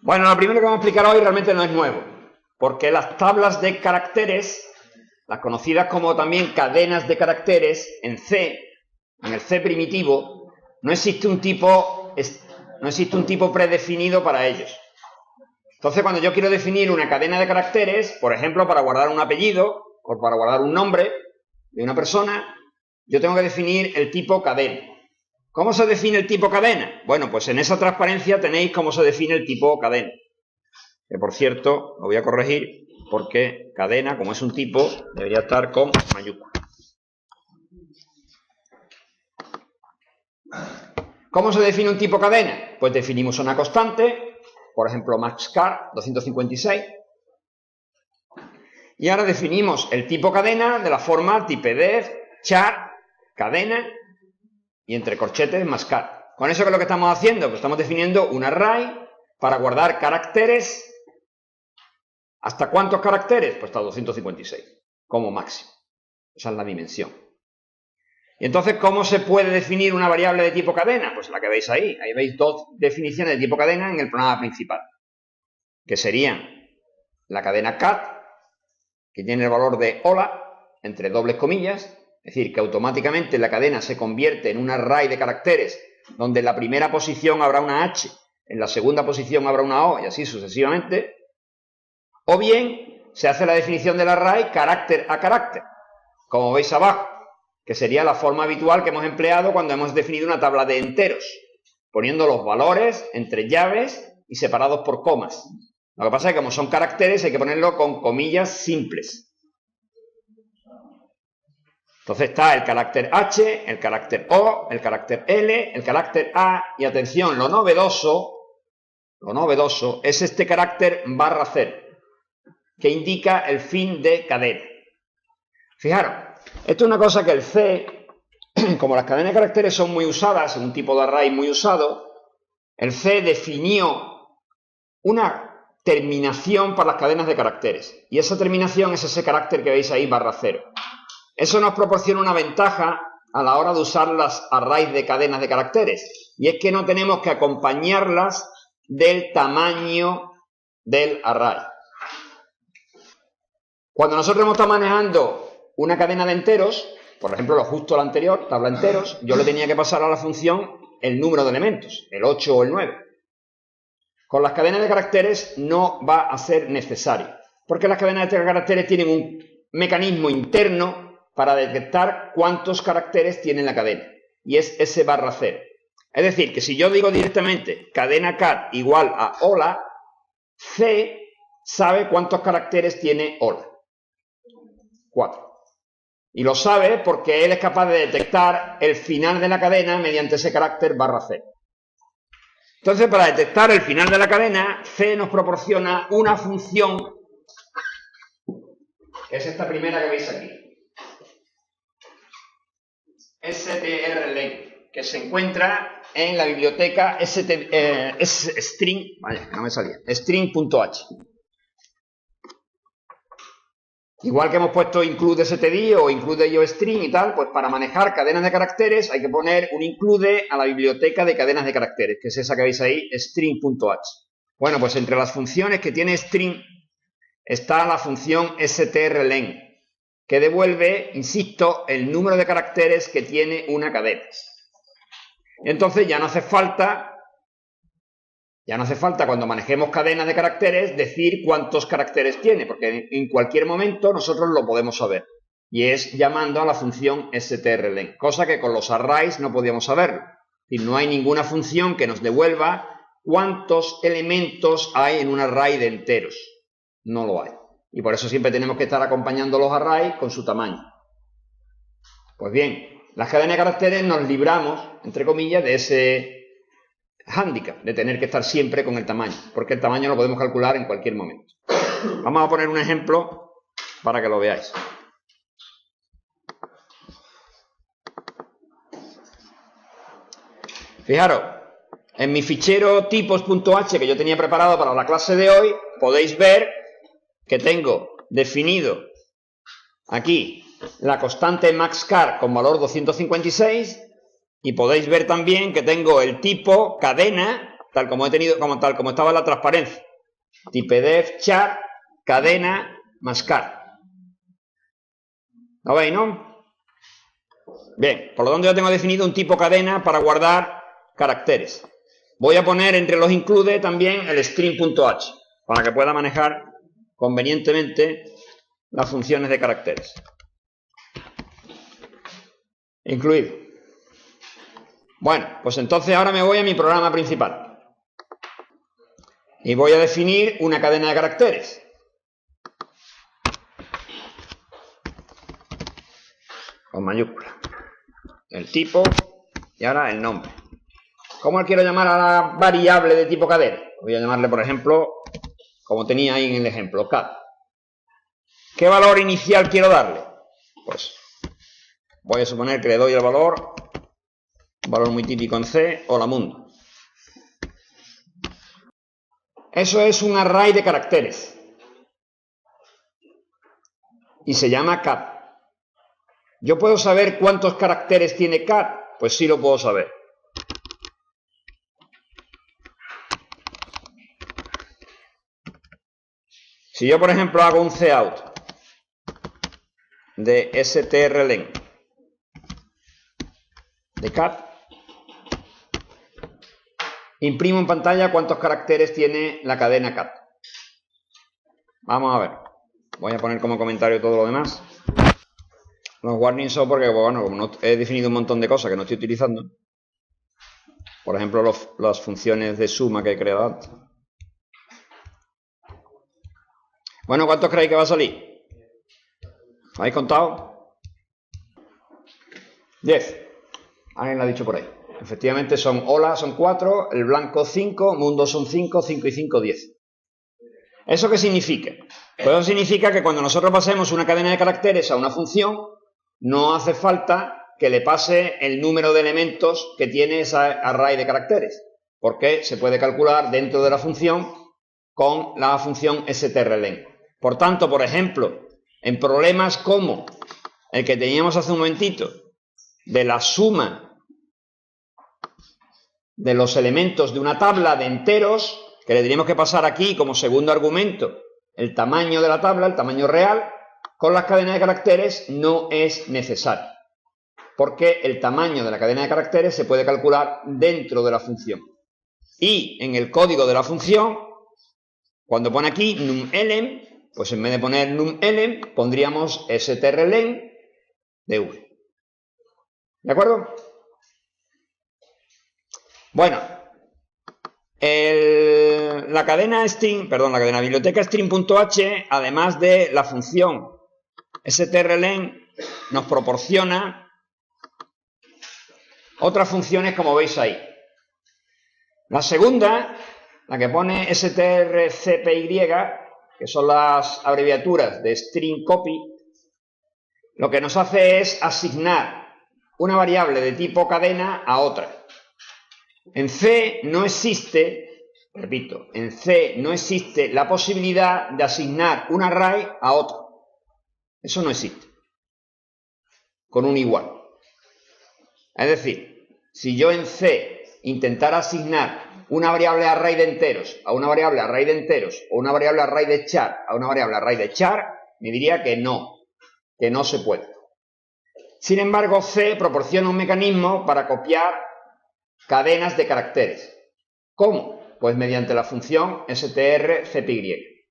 Bueno, lo primero que vamos a explicar hoy realmente no es nuevo, porque las tablas de caracteres, las conocidas como también cadenas de caracteres, en C, en el C primitivo, no existe un tipo predefinido para ellos. Entonces, cuando yo quiero definir una cadena de caracteres, por ejemplo, para guardar un apellido o para guardar un nombre de una persona, yo tengo que definir el tipo cadena. ¿Cómo se define el tipo cadena? Bueno, pues en esa transparencia tenéis cómo se define el tipo cadena. Que por cierto, lo voy a corregir porque cadena, como es un tipo, debería estar con mayúscula. ¿Cómo se define un tipo cadena? Pues definimos una constante, por ejemplo, maxcar 256. Y ahora definimos el tipo cadena de la forma typedef, char, cadena y entre corchetes maxcar. ¿Con eso qué es lo que estamos haciendo? Pues estamos definiendo un array para guardar caracteres. ¿Hasta cuántos caracteres? Pues hasta 256, como máximo. Esa es la dimensión. Y entonces, ¿cómo se puede definir una variable de tipo cadena? Pues la que veis ahí. Ahí veis dos definiciones de tipo cadena en el programa principal, que serían la cadena cat, que tiene el valor de hola, entre dobles comillas, es decir, que automáticamente la cadena se convierte en un array de caracteres donde en la primera posición habrá una H, en la segunda posición habrá una O y así sucesivamente. O bien se hace la definición del array carácter a carácter, como veis abajo, que sería la forma habitual que hemos empleado cuando hemos definido una tabla de enteros, poniendo los valores entre llaves y separados por comas. Lo que pasa es que como son caracteres hay que ponerlo con comillas simples. Entonces está el carácter H, el carácter O, el carácter L, el carácter A y atención, lo novedoso es este carácter ⁻0, que indica el fin de cadena. Fijaros, esto es una cosa que el C, como las cadenas de caracteres son muy usadas, en un tipo de array muy usado, el C definió una terminación para las cadenas de caracteres. Y esa terminación es ese carácter que veis ahí ⁻0. Eso nos proporciona una ventaja a la hora de usar las arrays de cadenas de caracteres. Y es que no tenemos que acompañarlas del tamaño del array. Cuando nosotros hemos estado manejando una cadena de enteros, por ejemplo, lo justo la anterior, tabla enteros, yo le tenía que pasar a la función el número de elementos, el 8 o el 9. Con las cadenas de caracteres no va a ser necesario, porque las cadenas de caracteres tienen un mecanismo interno para detectar cuántos caracteres tiene la cadena, y es ese ⁻0. Es decir, que si yo digo directamente cadena cat igual a hola, C sabe cuántos caracteres tiene hola. 4. Y lo sabe porque él es capaz de detectar el final de la cadena mediante ese carácter ⁻0. Entonces, para detectar el final de la cadena, C nos proporciona una función, que es esta primera que veis aquí. strlen, que se encuentra en la biblioteca string, vaya, que no me salía, string.h. Igual que hemos puesto include std o include iostring y tal, pues para manejar cadenas de caracteres hay que poner un include a la biblioteca de cadenas de caracteres, que es esa que veis ahí, string.h. Bueno, pues entre las funciones que tiene string está la función strlen, que devuelve, insisto, el número de caracteres que tiene una cadena. Entonces ya no hace falta cuando manejemos cadenas de caracteres decir cuántos caracteres tiene, porque en cualquier momento nosotros lo podemos saber. Y es llamando a la función strlen, cosa que con los arrays no podíamos saberlo. Y no hay ninguna función que nos devuelva cuántos elementos hay en un array de enteros. No lo hay. Y por eso siempre tenemos que estar acompañando los arrays con su tamaño. Pues bien, las cadenas de caracteres nos libramos, entre comillas, de ese hándicap, de tener que estar siempre con el tamaño, porque el tamaño lo podemos calcular en cualquier momento. Vamos a poner un ejemplo para que lo veáis. Fijaros, en mi fichero tipos.h que yo tenía preparado para la clase de hoy, podéis ver que tengo definido aquí la constante maxcar con valor 256 Y podéis ver también que tengo el tipo cadena, tal como estaba en la transparencia. Typedef, char, cadena, más car. ¿Lo veis, no? Bien, por lo tanto ya tengo definido un tipo cadena para guardar caracteres. Voy a poner entre los include también el string.h para que pueda manejar convenientemente las funciones de caracteres. Incluido. Bueno, pues entonces ahora me voy a mi programa principal. Y voy a definir una cadena de caracteres. Con mayúscula. El tipo y ahora el nombre. ¿Cómo quiero llamar a la variable de tipo cadena? Voy a llamarle, por ejemplo, como tenía ahí en el ejemplo, cat. ¿Qué valor inicial quiero darle? Pues voy a suponer que le doy el valor, un valor muy típico en C, hola mundo. Eso es un array de caracteres. Y se llama cat. ¿Yo puedo saber cuántos caracteres tiene cat? Pues sí lo puedo saber. Si yo, por ejemplo, hago un cout de strlen de cat, imprimo en pantalla cuántos caracteres tiene la cadena cat. Vamos a ver. Voy a poner como comentario todo lo demás. Los warnings son porque, bueno, como no he definido un montón de cosas que no estoy utilizando. Por ejemplo, las funciones de suma que he creado antes. Bueno, ¿cuántos creéis que va a salir? ¿Habéis contado? 10. Alguien lo ha dicho por ahí. Efectivamente son hola, son 4, el blanco 5, mundo son 5, 5 y 5, 10. ¿Eso qué significa? Pues eso significa que cuando nosotros pasemos una cadena de caracteres a una función, no hace falta que le pase el número de elementos que tiene esa array de caracteres, porque se puede calcular dentro de la función con la función strlen. Por tanto, por ejemplo, en problemas como el que teníamos hace un momentito, de la suma de los elementos de una tabla de enteros, que le tendríamos que pasar aquí como segundo argumento el tamaño de la tabla, el tamaño real, con las cadenas de caracteres no es necesario, porque el tamaño de la cadena de caracteres se puede calcular dentro de la función. Y en el código de la función, cuando pone aquí numelen, pues en vez de poner numelen, pondríamos strlen de v. ¿De acuerdo? Bueno, la biblioteca string.h, además de la función strlen, nos proporciona otras funciones como veis ahí. La segunda, la que pone strcpy, que son las abreviaturas de string copy, lo que nos hace es asignar una variable de tipo cadena a otra. En C no existe, repito, en C no existe la posibilidad de asignar un array a otro. Eso no existe. Con un igual. Es decir, si yo en C intentara asignar una variable array de enteros a una variable array de enteros o una variable array de char a una variable array de char, me diría que no se puede. Sin embargo, C proporciona un mecanismo para copiar cadenas de caracteres. ¿Cómo? Pues mediante la función strcpy,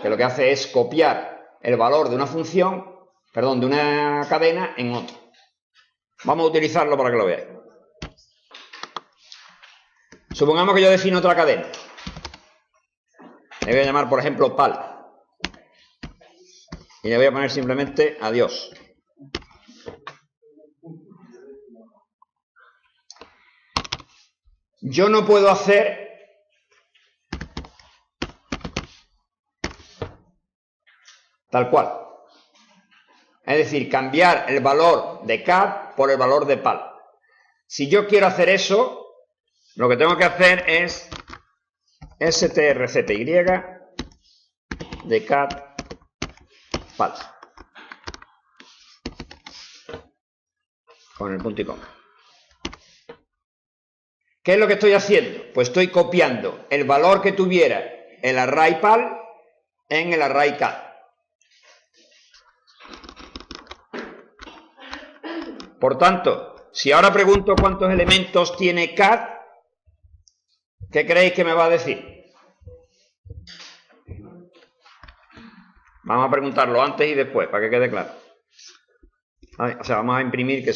que lo que hace es copiar el valor de una función, perdón, de una cadena en otra. Vamos a utilizarlo para que lo veáis. Supongamos que yo defino otra cadena. Le voy a llamar, por ejemplo, pal. Y le voy a poner simplemente adiós. Yo no puedo hacer tal cual. Es decir, cambiar el valor de cat por el valor de pal. Si yo quiero hacer eso, lo que tengo que hacer es strcpy de cat pal. Con el punto y coma. ¿Qué es lo que estoy haciendo? Pues estoy copiando el valor que tuviera el array pal en el array cat. Por tanto, si ahora pregunto cuántos elementos tiene cat, ¿qué creéis que me va a decir? Vamos a preguntarlo antes y después, para que quede claro. O sea, vamos a imprimir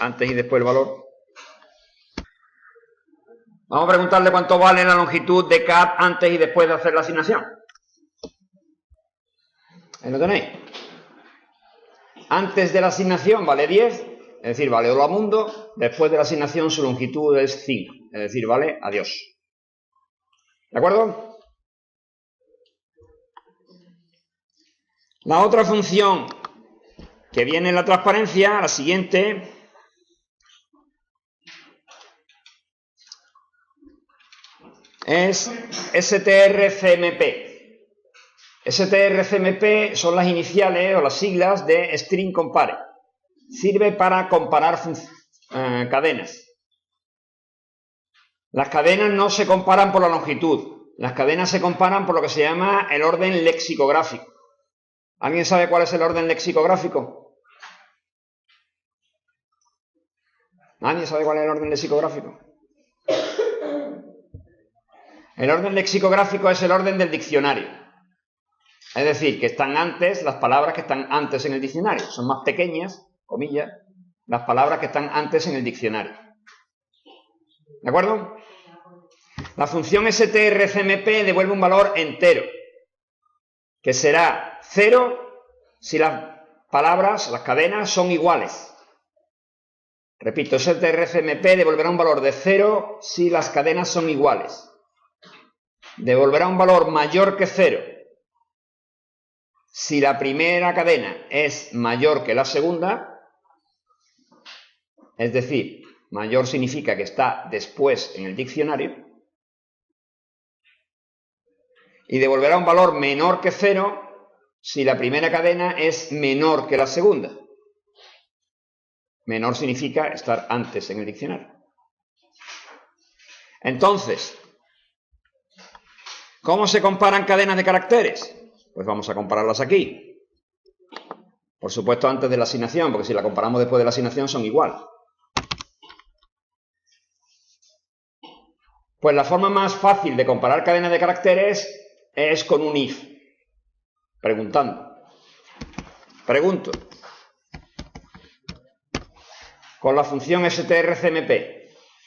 antes y después el valor. Vamos a preguntarle cuánto vale la longitud de cat antes y después de hacer la asignación. Ahí lo tenéis. Antes de la asignación vale 10, es decir, vale hola mundo. Después de la asignación su longitud es 5, es decir, vale adiós. ¿De acuerdo? La otra función que viene en la transparencia, la siguiente, es strcmp. strcmp son las iniciales o las siglas de string compare. Sirve para comparar cadenas. Las cadenas no se comparan por la longitud. Las cadenas se comparan por lo que se llama el orden lexicográfico. ¿Alguien sabe cuál es el orden lexicográfico? ¿Nadie sabe cuál es el orden lexicográfico? El orden lexicográfico es el orden del diccionario. Es decir, que están antes las palabras que están antes en el diccionario. Son más pequeñas, comillas, las palabras que están antes en el diccionario. ¿De acuerdo? La función strcmp devuelve un valor entero, que será 0 si las palabras, las cadenas, son iguales. Repito, strcmp devolverá un valor de 0 si las cadenas son iguales. Devolverá un valor mayor que 0 si la primera cadena es mayor que la segunda, es decir, mayor significa que está después en el diccionario, y devolverá un valor menor que 0 si la primera cadena es menor que la segunda. Menor significa estar antes en el diccionario. Entonces, ¿cómo se comparan cadenas de caracteres? Pues vamos a compararlas aquí. Por supuesto antes de la asignación, porque si la comparamos después de la asignación son iguales. Pues la forma más fácil de comparar cadenas de caracteres es con un if. Preguntando. Pregunto. Con la función strcmp,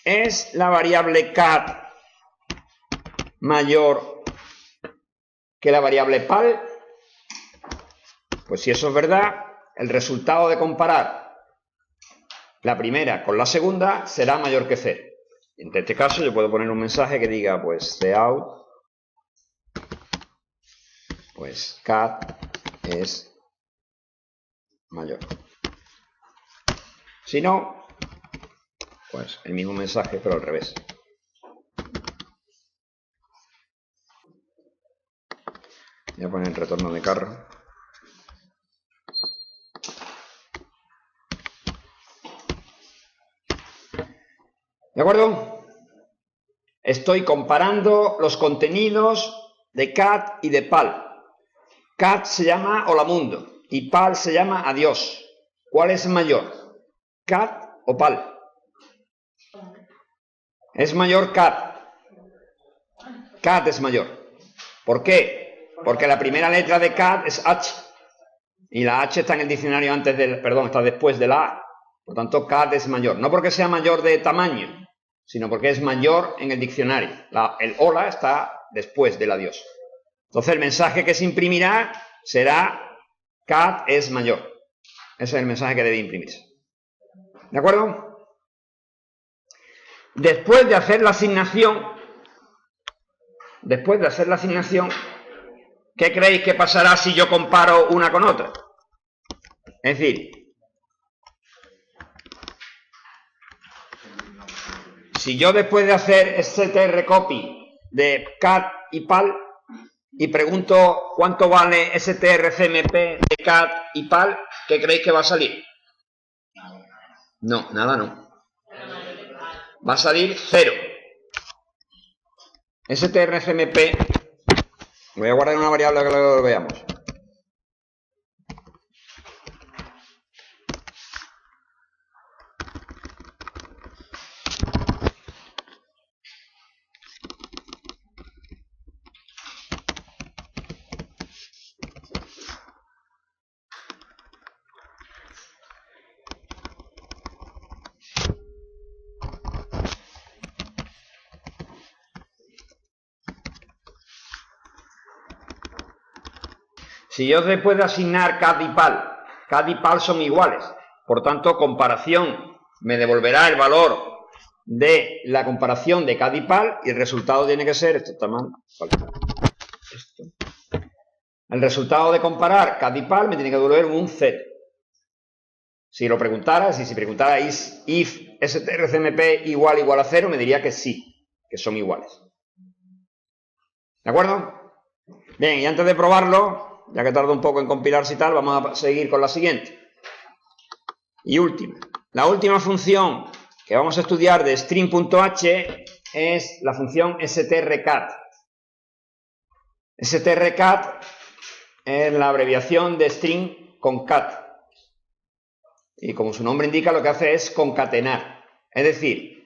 ¿es la variable cat mayor que la variable pal? Pues si eso es verdad, el resultado de comparar la primera con la segunda será mayor que 0. En este caso yo puedo poner un mensaje que diga, pues, cout, pues cat es mayor. Si no, pues el mismo mensaje, pero al revés. Voy a poner el retorno de carro. ¿De acuerdo? Estoy comparando los contenidos de cat y de pal. Cat se llama hola mundo y pal se llama adiós. ¿Cuál es mayor? ¿Cat o pal? Es mayor cat. Cat es mayor. ¿Por qué? Porque la primera letra de cat es H. Y la H está en el diccionario antes del, perdón, está después de la A. Por tanto, cat es mayor. No porque sea mayor de tamaño, sino porque es mayor en el diccionario. El hola está después del adiós. Entonces el mensaje que se imprimirá será cat es mayor. Ese es el mensaje que debe imprimirse. ¿De acuerdo? Después de hacer la asignación, ¿qué creéis que pasará si yo comparo una con otra? Es decir, si yo después de hacer strcopy de cat y pal y pregunto cuánto vale strcmp de cat y pal, ¿qué creéis que va a salir? No, nada no. va a salir 0. strcmp, voy a guardar una variable que lo veamos. Si yo después de asignar cat y pal son iguales, por tanto, comparación me devolverá el valor de la comparación de cat y pal y el resultado tiene que ser, esto está mal, el resultado de comparar cat y pal me tiene que devolver un 0. Si lo preguntara, si preguntara if strcmp igual a 0, me diría que sí, que son iguales. ¿De acuerdo? Bien, y antes de probarlo, ya que tarda un poco en compilarse y tal, vamos a seguir con la siguiente. Y última. La última función que vamos a estudiar de string.h es la función strcat. strcat es la abreviación de string concat. Y como su nombre indica, lo que hace es concatenar. Es decir,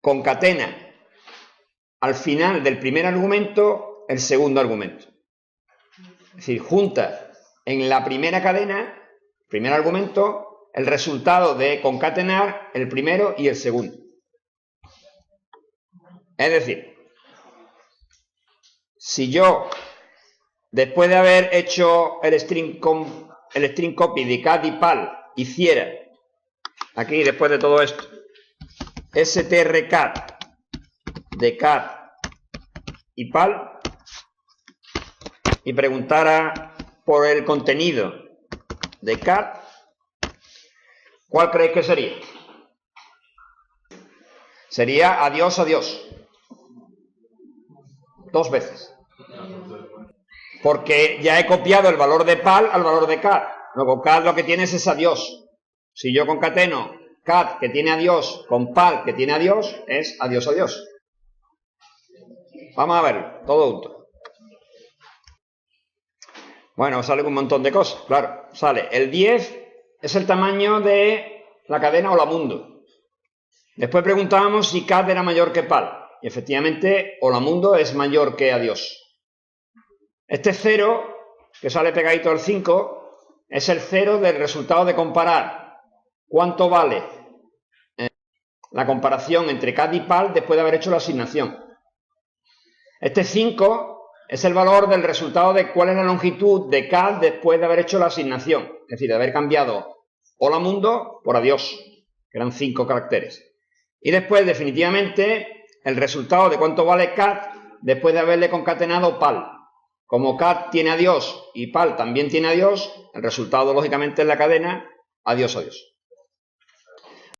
concatena al final del primer argumento el segundo argumento. Es decir, junta en la primera cadena, primer argumento, el resultado de concatenar el primero y el segundo. Es decir, si yo, después de haber hecho el string copy de cat y pal, hiciera, aquí después de todo esto, strcat de cat y pal, y preguntara por el contenido de cat, ¿cuál creéis que sería? Sería adiós, adiós. 2 veces. Porque ya he copiado el valor de pal al valor de cat. Luego cat lo que tiene es adiós. Si yo concateno cat que tiene adiós con pal que tiene adiós, es adiós, adiós. Vamos a verlo, todo junto. Bueno, sale un montón de cosas, claro. Sale el 10 es el tamaño de la cadena Olamundo. Después preguntábamos si cat era mayor que pal. Y efectivamente, Olamundo es mayor que adiós. Este 0, que sale pegadito al 5, es el 0 del resultado de comparar cuánto vale la comparación entre cat y pal después de haber hecho la asignación. Este 5 es el valor del resultado de cuál es la longitud de cat después de haber hecho la asignación. Es decir, de haber cambiado Olamundo por adiós, que eran 5 caracteres. Y después, definitivamente, el resultado de cuánto vale cat después de haberle concatenado pal. Como cat tiene adiós y pal también tiene adiós, el resultado, lógicamente, es la cadena adiós, adiós.